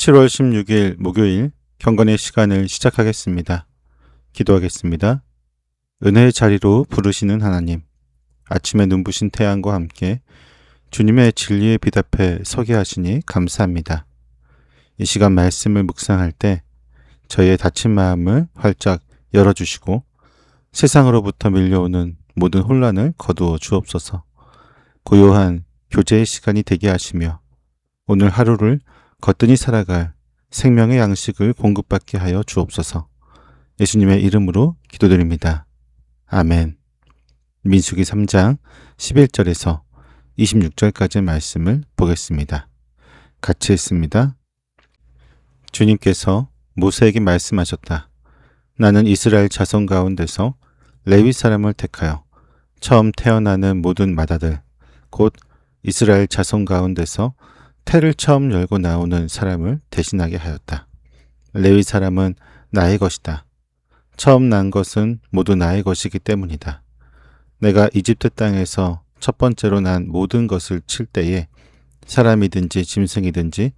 7월 16일 목요일 경건의 시간을 시작하겠습니다. 기도하겠습니다. 은혜의 자리로 부르시는 하나님, 아침에 눈부신 태양과 함께 주님의 진리에 비답해 서게 하시니 감사합니다. 이 시간 말씀을 묵상할 때 저희의 닫힌 마음을 활짝 열어주시고 세상으로부터 밀려오는 모든 혼란을 거두어 주옵소서. 고요한 교제의 시간이 되게 하시며 오늘 하루를 거뜬히 살아갈 생명의 양식을 공급받게 하여 주옵소서. 예수님의 이름으로 기도드립니다. 아멘. 민수기 3장 11절에서 26절까지의 말씀을 보겠습니다. 같이 읽습니다. 주님께서 모세에게 말씀하셨다. 나는 이스라엘 자손 가운데서 레위 사람을 택하여 처음 태어나는 모든 맏아들 곧 이스라엘 자손 가운데서 태를 처음 열고 나오는 사람을 대신하게 하였다. 레위 사람은 나의 것이다. 처음 난 것은 모두 나의 것이기 때문이다. 내가 이집트 땅에서 첫 번째로 난 모든 것을 칠 때에 사람이든지 짐승이든지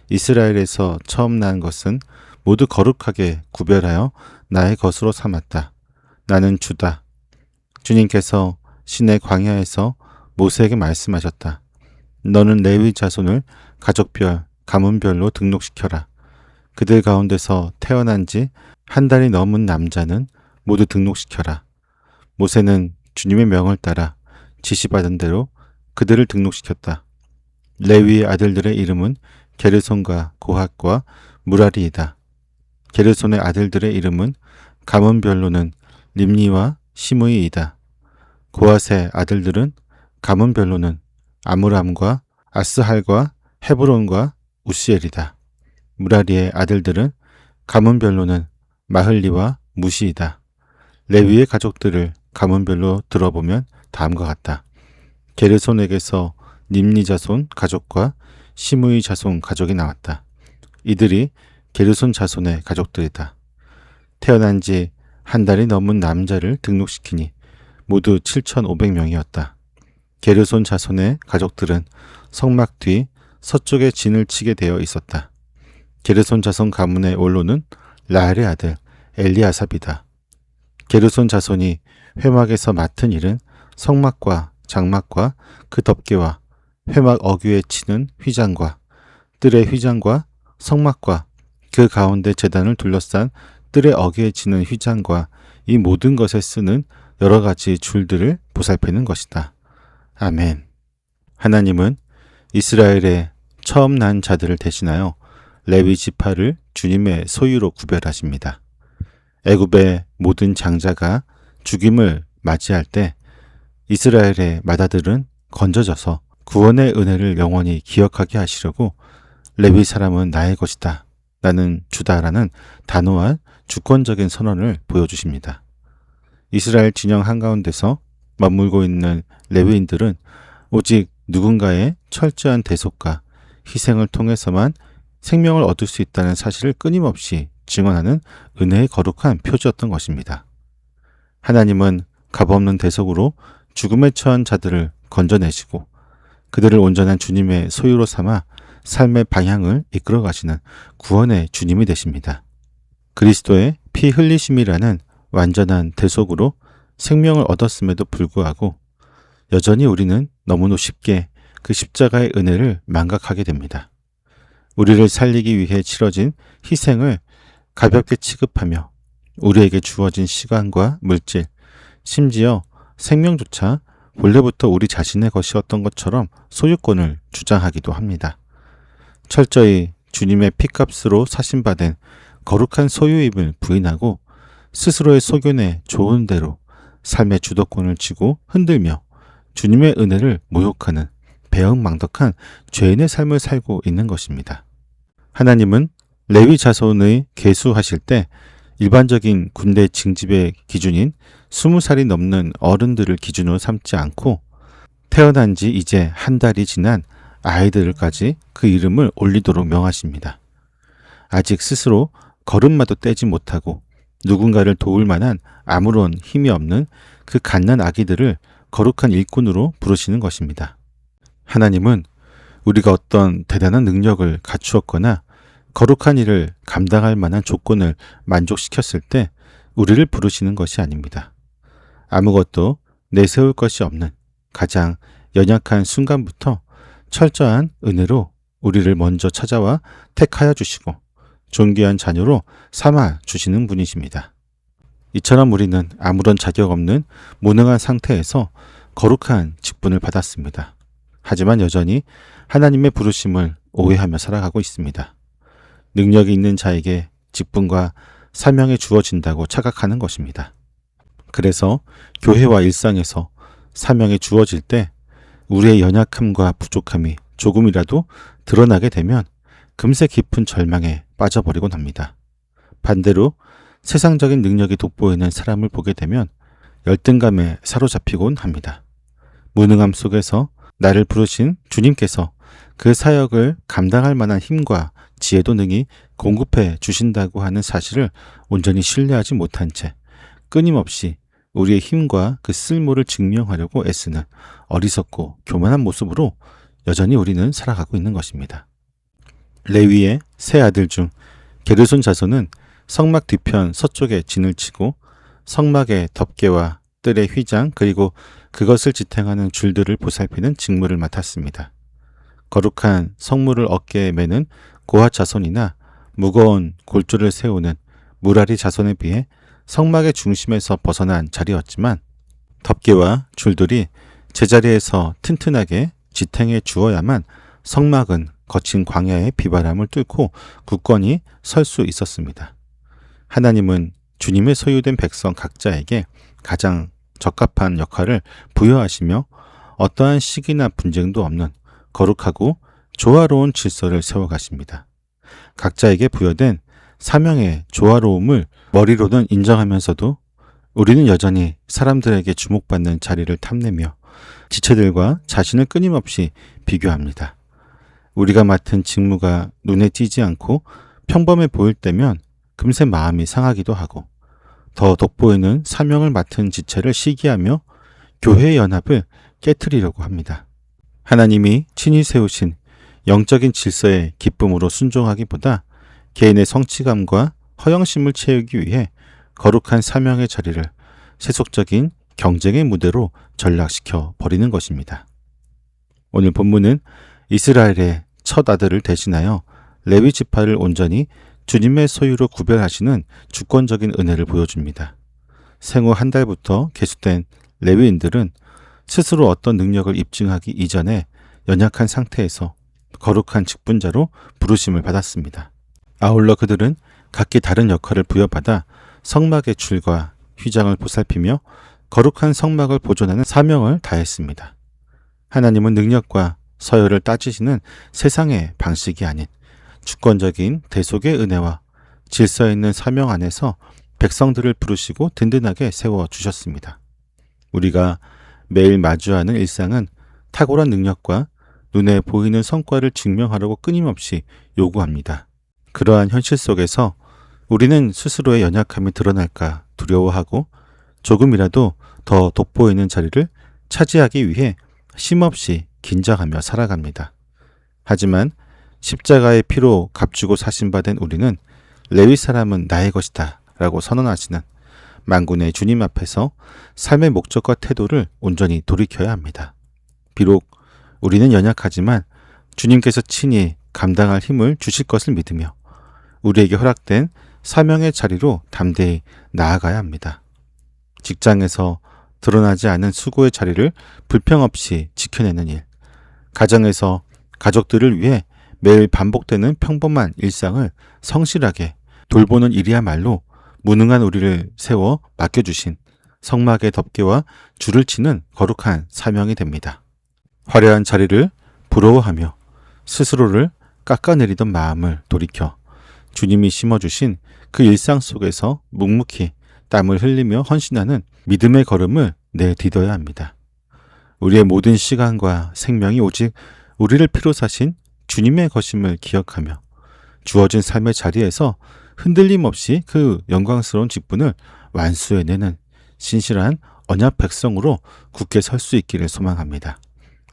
이스라엘에서 처음 난 것은 모두 거룩하게 구별하여 나의 것으로 삼았다. 나는 주다. 주님께서 시내 광야에서 모세에게 말씀하셨다. 너는 레위 자손을 가족별, 가문별로 등록시켜라. 그들 가운데서 태어난 지 한 달이 넘은 남자는 모두 등록시켜라. 모세는 주님의 명을 따라 지시받은 대로 그들을 등록시켰다. 레위의 아들들의 이름은 게르손과 고핫과 무라리이다. 게르손의 아들들의 이름은 가문별로는 림니와 시므이이다. 고핫의 아들들은 가문별로는 아므람과 아스할과 헤브론과 우시엘이다. 무라리의 아들들은 가문별로는 마흘리와 무시이다. 레위의 가족들을 가문별로 들어보면 다음과 같다. 게르손에게서 림니 자손 가족과 시므이 자손 가족이 나왔다. 이들이 게르손 자손의 가족들이다. 태어난 지 한 달이 넘은 남자를 등록시키니 모두 7,500명이었다. 게르손 자손의 가족들은 성막 뒤 서쪽에 진을 치게 되어 있었다. 게르손 자손 가문의 원로는 라헬의 아들 엘리아삽이다. 게르손 자손이 회막에서 맡은 일은 성막과 장막과 그 덮개와 회막 어귀에 치는 휘장과 뜰의 휘장과 성막과 그 가운데 제단을 둘러싼 뜰의 어귀에 치는 휘장과 이 모든 것에 쓰는 여러 가지 줄들을 보살피는 것이다. 아멘. 하나님은 이스라엘의 처음 난 자들을 대신하여 레위 지파를 주님의 소유로 구별하십니다. 애굽의 모든 장자가 죽임을 맞이할 때 이스라엘의 맏아들은 건져져서 구원의 은혜를 영원히 기억하게 하시려고 레위 사람은 나의 것이다. 나는 주다라는 단호한 주권적인 선언을 보여주십니다. 이스라엘 진영 한가운데서 머물고 있는 레위인들은 오직 누군가의 철저한 대속과 희생을 통해서만 생명을 얻을 수 있다는 사실을 끊임없이 증언하는 은혜의 거룩한 표지였던 것입니다. 하나님은 값없는 대속으로 죽음에 처한 자들을 건져내시고 그들을 온전한 주님의 소유로 삼아 삶의 방향을 이끌어 가시는 구원의 주님이 되십니다. 그리스도의 피 흘리심이라는 완전한 대속으로 생명을 얻었음에도 불구하고 여전히 우리는 너무나 쉽게 그 십자가의 은혜를 망각하게 됩니다. 우리를 살리기 위해 치러진 희생을 가볍게 취급하며 우리에게 주어진 시간과 물질, 심지어 생명조차 본래부터 우리 자신의 것이었던 것처럼 소유권을 주장하기도 합니다. 철저히 주님의 피값으로 사신받은 거룩한 소유임을 부인하고 스스로의 소견에 좋은 대로 삶의 주도권을 쥐고 흔들며 주님의 은혜를 모욕하는 배은망덕한 죄인의 삶을 살고 있는 것입니다. 하나님은 레위 자손의 계수하실 때 일반적인 군대 징집의 기준인 20살이 넘는 어른들을 기준으로 삼지 않고 태어난 지 이제 한 달이 지난 아이들까지 그 이름을 올리도록 명하십니다. 아직 스스로 걸음마도 떼지 못하고 누군가를 도울 만한 아무런 힘이 없는 그 갓난 아기들을 거룩한 일꾼으로 부르시는 것입니다. 하나님은 우리가 어떤 대단한 능력을 갖추었거나 거룩한 일을 감당할 만한 조건을 만족시켰을 때 우리를 부르시는 것이 아닙니다. 아무것도 내세울 것이 없는 가장 연약한 순간부터 철저한 은혜로 우리를 먼저 찾아와 택하여 주시고 존귀한 자녀로 삼아 주시는 분이십니다. 이처럼 우리는 아무런 자격 없는 무능한 상태에서 거룩한 직분을 받았습니다. 하지만 여전히 하나님의 부르심을 오해하며 살아가고 있습니다. 능력이 있는 자에게 직분과 사명이 주어진다고 착각하는 것입니다. 그래서 교회와 일상에서 사명이 주어질 때 우리의 연약함과 부족함이 조금이라도 드러나게 되면 금세 깊은 절망에 빠져버리곤 합니다. 반대로 세상적인 능력이 돋보이는 사람을 보게 되면 열등감에 사로잡히곤 합니다. 무능함 속에서 나를 부르신 주님께서 그 사역을 감당할 만한 힘과 지혜도 능히 공급해 주신다고 하는 사실을 온전히 신뢰하지 못한 채 끊임없이 우리의 힘과 그 쓸모를 증명하려고 애쓰는 어리석고 교만한 모습으로 여전히 우리는 살아가고 있는 것입니다. 레위의 세 아들 중 게르손 자손은 성막 뒤편 서쪽에 진을 치고 성막의 덮개와 뜰의 휘장 그리고 그것을 지탱하는 줄들을 보살피는 직무를 맡았습니다. 거룩한 성물을 어깨에 매는 고핫 자손이나 무거운 골조를 세우는 무라리 자손에 비해 성막의 중심에서 벗어난 자리였지만 덮개와 줄들이 제자리에서 튼튼하게 지탱해 주어야만 성막은 거친 광야의 비바람을 뚫고 굳건히 설 수 있었습니다. 하나님은 주님의 소유된 백성 각자에게 가장 적합한 역할을 부여하시며 어떠한 시기나 분쟁도 없는 거룩하고 조화로운 질서를 세워가십니다. 각자에게 부여된 사명의 조화로움을 머리로는 인정하면서도 우리는 여전히 사람들에게 주목받는 자리를 탐내며 지체들과 자신을 끊임없이 비교합니다. 우리가 맡은 직무가 눈에 띄지 않고 평범해 보일 때면 금세 마음이 상하기도 하고 더 돋보이는 사명을 맡은 지체를 시기하며 교회의 연합을 깨트리려고 합니다. 하나님이 친히 세우신 영적인 질서의 기쁨으로 순종하기보다 개인의 성취감과 허영심을 채우기 위해 거룩한 사명의 자리를 세속적인 경쟁의 무대로 전락시켜 버리는 것입니다. 오늘 본문은 이스라엘의 첫 아들을 대신하여 레위 지파를 온전히 주님의 소유로 구별하시는 주권적인 은혜를 보여줍니다. 생후 한 달부터 계수된 레위인들은 스스로 어떤 능력을 입증하기 이전에 연약한 상태에서 거룩한 직분자로 부르심을 받았습니다. 아울러 그들은 각기 다른 역할을 부여받아 성막의 줄과 휘장을 보살피며 거룩한 성막을 보존하는 사명을 다했습니다. 하나님은 능력과 서열을 따지시는 세상의 방식이 아닌 주권적인 대속의 은혜와 질서 있는 사명 안에서 백성들을 부르시고 든든하게 세워주셨습니다. 우리가 매일 마주하는 일상은 탁월한 능력과 눈에 보이는 성과를 증명하려고 끊임없이 요구합니다. 그러한 현실 속에서 우리는 스스로의 연약함이 드러날까 두려워하고 조금이라도 더 돋보이는 자리를 차지하기 위해 쉼없이 긴장하며 살아갑니다. 하지만 십자가의 피로 값주고 사신받은 우리는 레위 사람은 나의 것이다 라고 선언하시는 만군의 주님 앞에서 삶의 목적과 태도를 온전히 돌이켜야 합니다. 비록 우리는 연약하지만 주님께서 친히 감당할 힘을 주실 것을 믿으며 우리에게 허락된 사명의 자리로 담대히 나아가야 합니다. 직장에서 드러나지 않은 수고의 자리를 불평 없이 지켜내는 일, 가정에서 가족들을 위해 매일 반복되는 평범한 일상을 성실하게 돌보는 일이야말로 무능한 우리를 세워 맡겨주신 성막의 덮개와 줄을 치는 거룩한 사명이 됩니다. 화려한 자리를 부러워하며 스스로를 깎아내리던 마음을 돌이켜 주님이 심어주신 그 일상 속에서 묵묵히 땀을 흘리며 헌신하는 믿음의 걸음을 내딛어야 합니다. 우리의 모든 시간과 생명이 오직 우리를 피로 사신 주님의 것임을 기억하며 주어진 삶의 자리에서 흔들림 없이 그 영광스러운 직분을 완수해내는 신실한 언약 백성으로 굳게 설 수 있기를 소망합니다.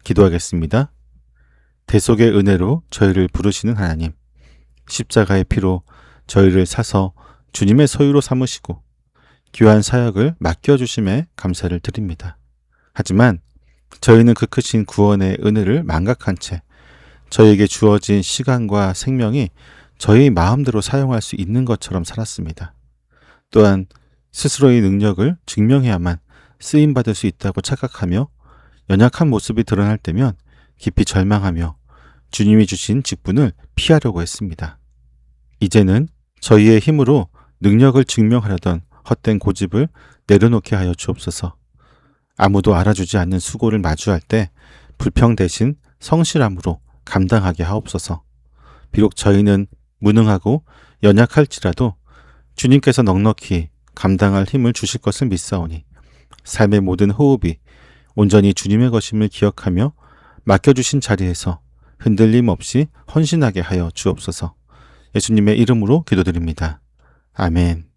기도하겠습니다. 대속의 은혜로 저희를 부르시는 하나님, 십자가의 피로 저희를 사서 주님의 소유로 삼으시고 귀한 사역을 맡겨주심에 감사를 드립니다. 하지만 저희는 그 크신 구원의 은혜를 망각한 채 저희에게 주어진 시간과 생명이 저희 마음대로 사용할 수 있는 것처럼 살았습니다. 또한 스스로의 능력을 증명해야만 쓰임받을 수 있다고 착각하며 연약한 모습이 드러날 때면 깊이 절망하며 주님이 주신 직분을 피하려고 했습니다. 이제는 저희의 힘으로 능력을 증명하려던 헛된 고집을 내려놓게 하여 주옵소서. 아무도 알아주지 않는 수고를 마주할 때 불평 대신 성실함으로 감당하게 하옵소서. 비록 저희는 무능하고 연약할지라도 주님께서 넉넉히 감당할 힘을 주실 것을 믿사오니 삶의 모든 호흡이 온전히 주님의 것임을 기억하며 맡겨주신 자리에서 흔들림 없이 헌신하게 하여 주옵소서. 예수님의 이름으로 기도드립니다. 아멘.